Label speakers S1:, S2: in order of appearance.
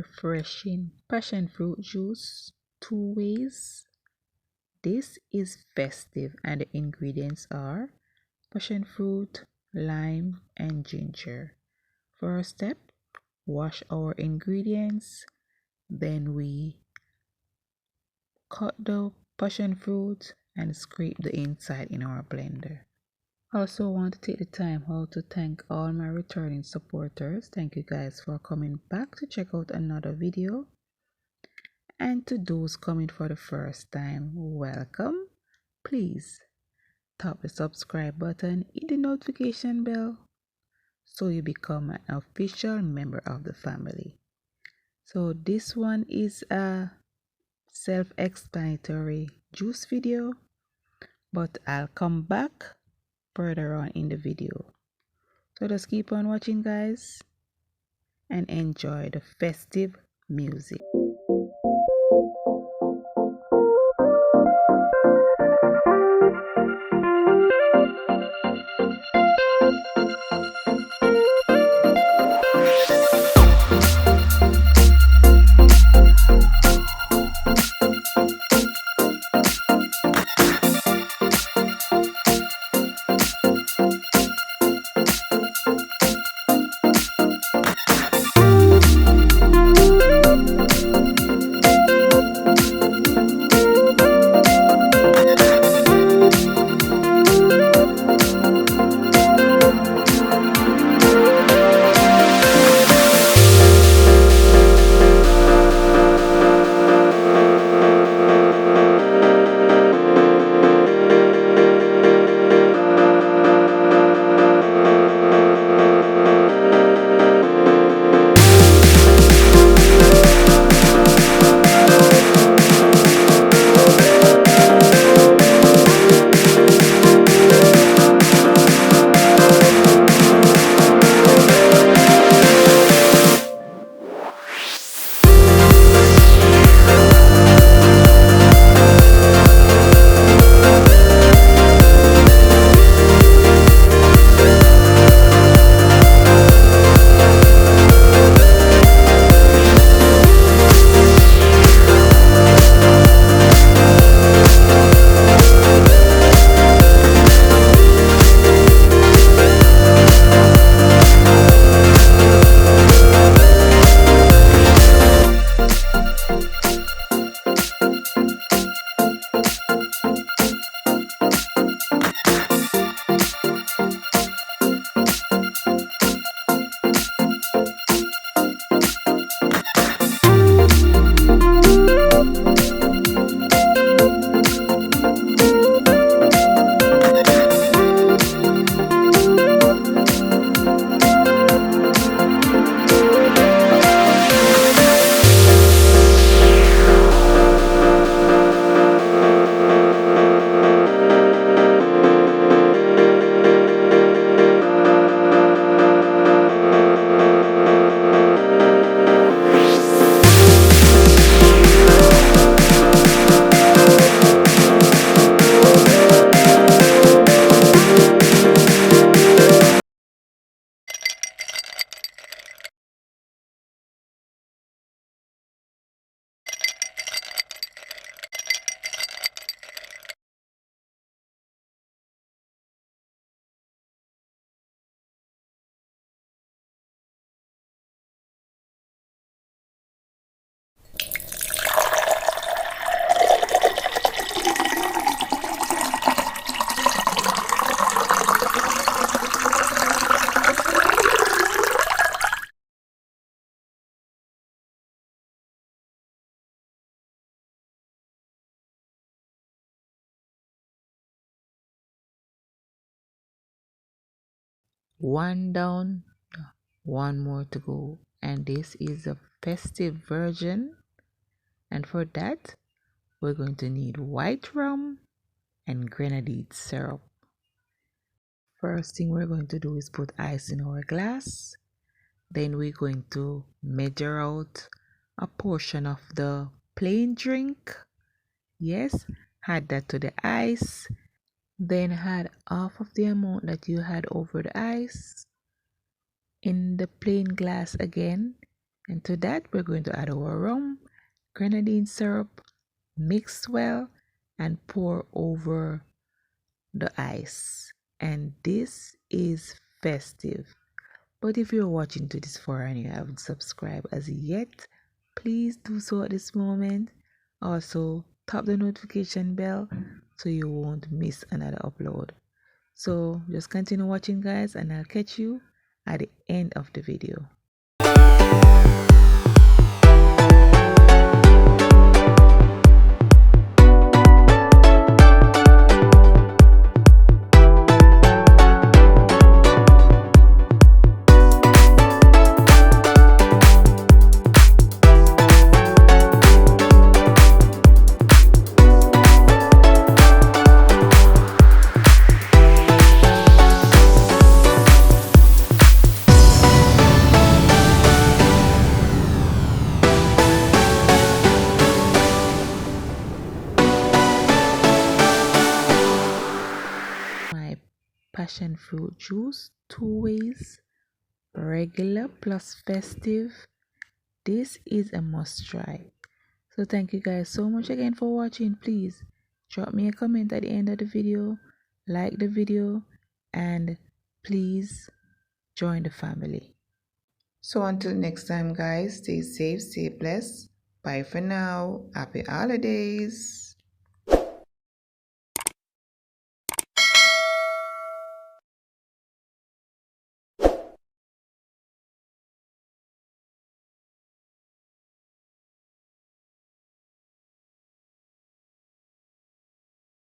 S1: refreshing passion fruit juice 2 ways. This is festive and the ingredients are passion fruit, lime, and ginger. First step, wash our ingredients. Then we cut the passion fruit and scrape the inside in our blender. I also want to take the time out to thank all my returning supporters. Thank you guys for coming back to check out another video. And to those coming for the first time, welcome. Please tap the subscribe button, hit the notification bell so you become an official member of the family. So this one is a self-explanatory juice video, but I'll come back further on in the video. So just keep on watching guys and enjoy the festive music. One down, one more to go, and this is a festive version. And for that, we're going to need white rum and grenadine syrup. First thing we're going to do is put ice in our glass. Then we're going to measure out a portion of the plain drink. Yes, add that to the ice. Then add half of the amount that you had over the ice in the plain glass again. And to that, we're going to add our rum, grenadine syrup, mix well, and pour over the ice. And this is festive. But if you're watching to this far and you haven't subscribed as yet, please do so at this moment. Also, tap the notification bell so you won't miss another upload. So just continue watching, guys, and I'll catch you at the end of the video. My passion fruit juice, 2 ways, regular plus festive. This is a must try. So thank you guys so much again for watching. Please drop me a comment at the end of the video, like the video, and please join the family. So until next time, guys, stay safe, stay blessed. Bye for now. Happy holidays.